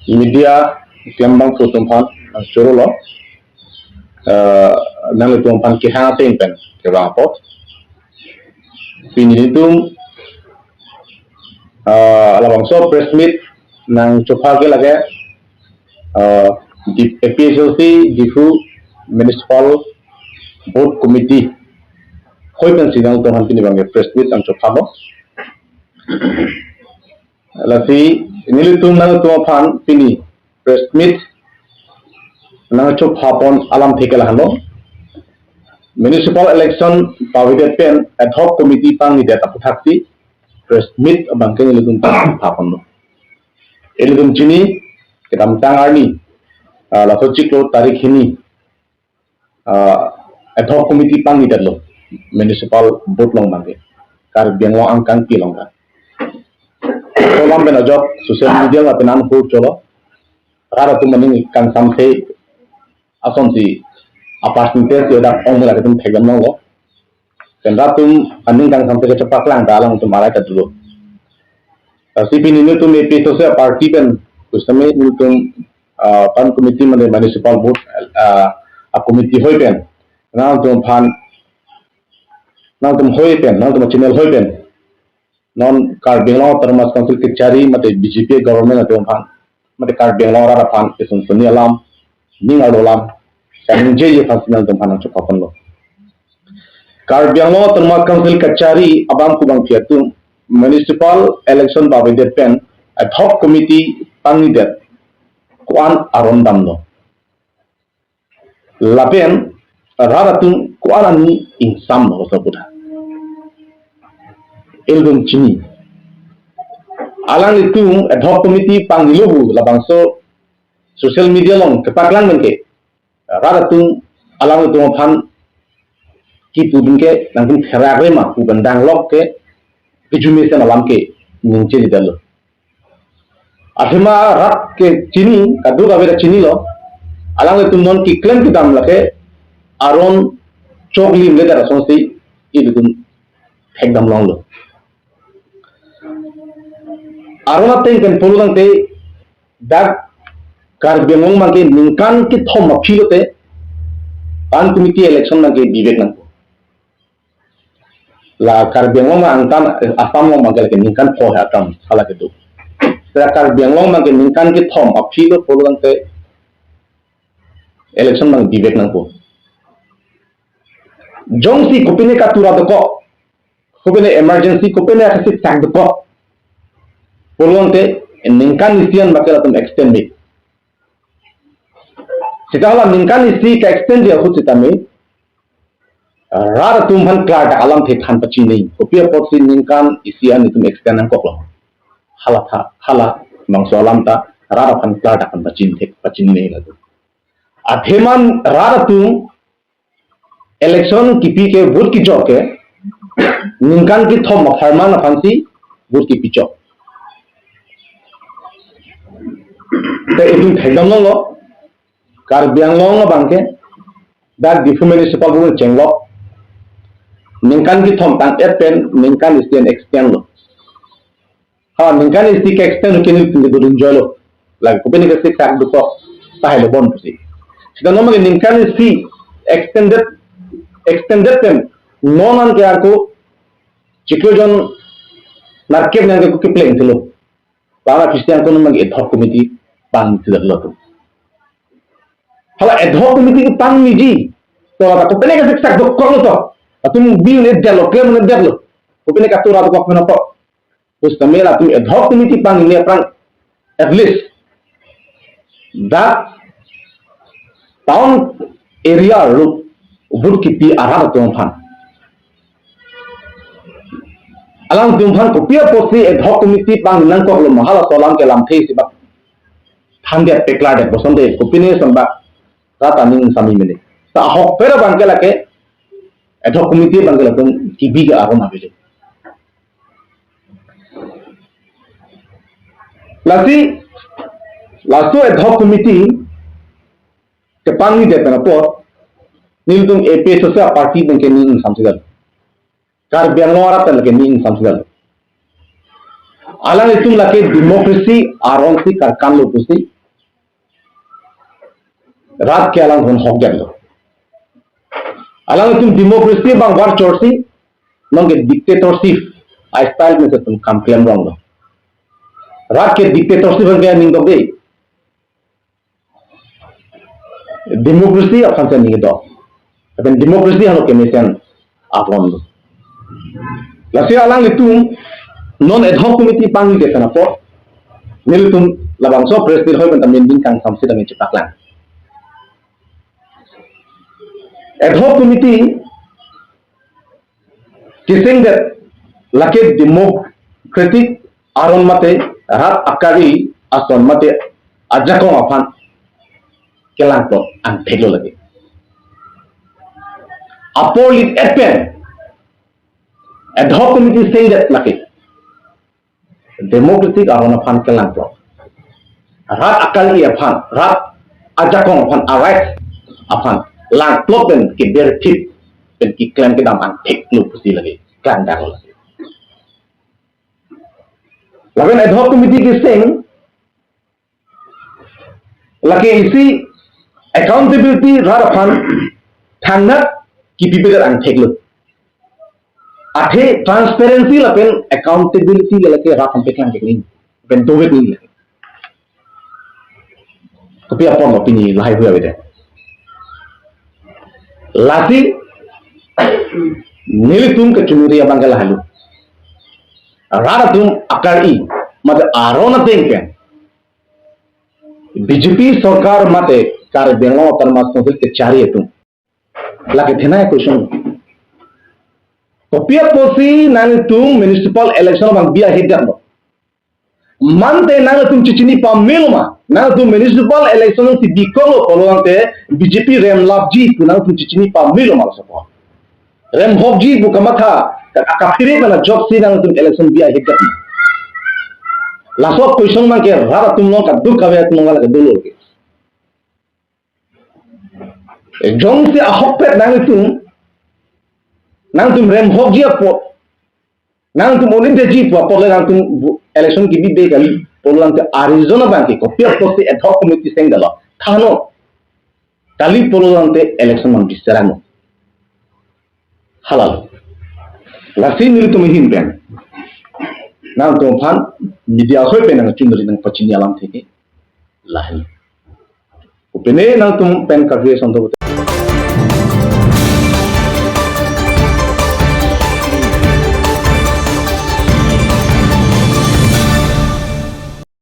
media tiambang fu tumpan chorolo nang tumpan ki ha tempen ke raport pinitum alabang so press meet nang chopa ke lage di APHLC Diphu Municipal Board Committee hoi kan sidang tuhan pini bang press meet ang chopa mo lasi nilitum nang tumpan pini press meet nang chopa pon alam thekela hano municipal election pawide pen ad hoc committee pang ni data puthakti press meet abang ke nilitum papon no elidum chini kedam tangarni la chiklo tarikh hini ad hoc committee pang ni datlo municipal board long mangge kar bianglo angkang pilonga kolam bena job social media ma penan ho cholo rara tu mani kan samse ason si apartment te da ong la tum thegam no kan ratum aning kan samse ke cepak lang dalang tu marai kadlo CP ni tu me pe social party pen kusame ni tu pan committee mane municipal board a committee hoi pen na tu phan na tu hoi pen na tu channel hoi pen non kar benglo termas council ke cari mate BJP government atu phan mate kar benglo ra phan isun suni alam ning adolam kan je ye fasinal tu phan chu papan lo kar benglo termas council ke cari abang ku bang fiatu municipal election babide pen ad hoc committee pangi det kuan arondam lo lapen raratung kuan ani insam lo sabuda eldum chini alang itu ad hoc committee pangilubu labangso social media long kepaklang mengke raratung alang itu phan ki pubinke nangkin theragre ma pubandang lok ke kejumisan alam ke ningche di dalo athema rat ke chini kadu kabera chini lo alang itu non ki claim kitam lake aron chokli le dara sonsi idun ekdam long lo arona teng kan pulung te dak kar bengong mangke ningkan ki thom aphilote pan committee election mangke bibek nang la kar bengong angkan asam lo mangke ke ningkan pho ha kam sala ke du tra kar bengong mangke ningkan ki thom aphilo pulung te election mang bibek nang ko jongsi kopine ka tura to ko kopine emergency kopine kasi tak to ko pulung te ningkan isian bakal atum extend me sitala ningkan isi ka extend dia hut sitame rar tumhan klar ta alam the than pachi nei kopia potsi ningkan isian itum extend ang koklo hala mangso alam ta rar phan klar ta kan pachi nei la atheman rar tum election kipi ke vote ki job ke ningkan ki thom farman phansi vote ki pichok te itu thegam lo kar biang lo bangke dak Diphu municipal board chenglo ningkan ki thom tang pen ningkan istien extend lo ha ningkan isti ke extend ke ni tinge dun jolo lag ko beni ke sik tak du ko tahele bon pusi sida no mage ningkan isti extended pen nonan ke arko chiklojon narkep nang ko ke plan thilo para kristian ko mage ad hoc committee pang tidaklo to hala ad hoc committee pang niji to ta ko pene ka sik tak do ko to atum bil ne delo ke ne delo ko pene ka tura to ko na to us tamela tu ad hoc committee pang ne pang at least that town area ru ubur kipi arah to phan alang tum phan ko pia posi ad hoc committee pang nang ko lo mahala solam ke lam thei siba thandia pekla de bosonde ko pine samba rata ning sami mele ta hok pera bangkela ke ad hoc committee bangkela tum kibi ga aron abele lasto ad hoc committee ke pangi de pena por niltung APHLC party bangke ning samsigal kar biangora tel ke ning samsigal alang itum lake democracy aron si kar kan lo pusi रात के along हुन हक जान लो along तुम democracy बांग वार चोरसी नंगे dictatorship आई style में से तुम काम क्लेम रंग लो रात के डिक्टेटरशिप बन गया निंग दोगे डेमोक्रेसी अपन से नहीं दो अपन डेमोक्रेसी हम लोग के मिशन आप लो लसे अलांग तुम non ad hoc committee pangi ke sana po nil tum labang so president hoy bentam min kang samsi dami cipaklan ad hoc committee kissing that lake democratic aron mate rat akari ason mate ajakong afan kelang po ang thelo lagi apolit epen ad hoc committee saying that lake democratic arona fan kelang pro rat akali afan rat ajakong afan arait afan lang plot ben ki ber tip ben ki claim ke dam ang tek lu pusi lagi kan dang lagi lagen ad hoc committee ki sing lagi isi accountability rat afan thangna ki biber ang tek lu आठे transparency लपेन accountability लके रात हम पेकलां के नहीं pen दोवे नहीं लगे तो पे अपन ओपिनी लाइव हुआ बेटे लासी नील तुम के चुनरी बंगला हलू रात तुम अकड़ी मत आरोन तें के बीजेपी सरकार मते कार बेंगो परमास को के चारी तुम लगे थे ना question Kopiat posi nang tung municipal election bang biya hidat mo. Mante nang tung cicini pamil ma. Nang tung municipal election ti bikolo polo ante BJP rem labji tu nang tung cicini pamil ma sapo. Rem hobji bu kamatha akafire kana job si nang tung election biya hidat mo. Lasok question mang ke rara tum no ka duk kawe tum ngala ke dulu ke. Jong si ahopet nang tum rem hok jia po nang tum onin de ji po po nang tum election ki bi de kali po lang te Arizona bank ko pia posti ad hoc committee sengala thano kali po lang te election man bisarano halal lasi nil tum hin ben nang tum phan media khoi pe nang chundri nang pachini alam theke lahi upene nang tum pen ka creation to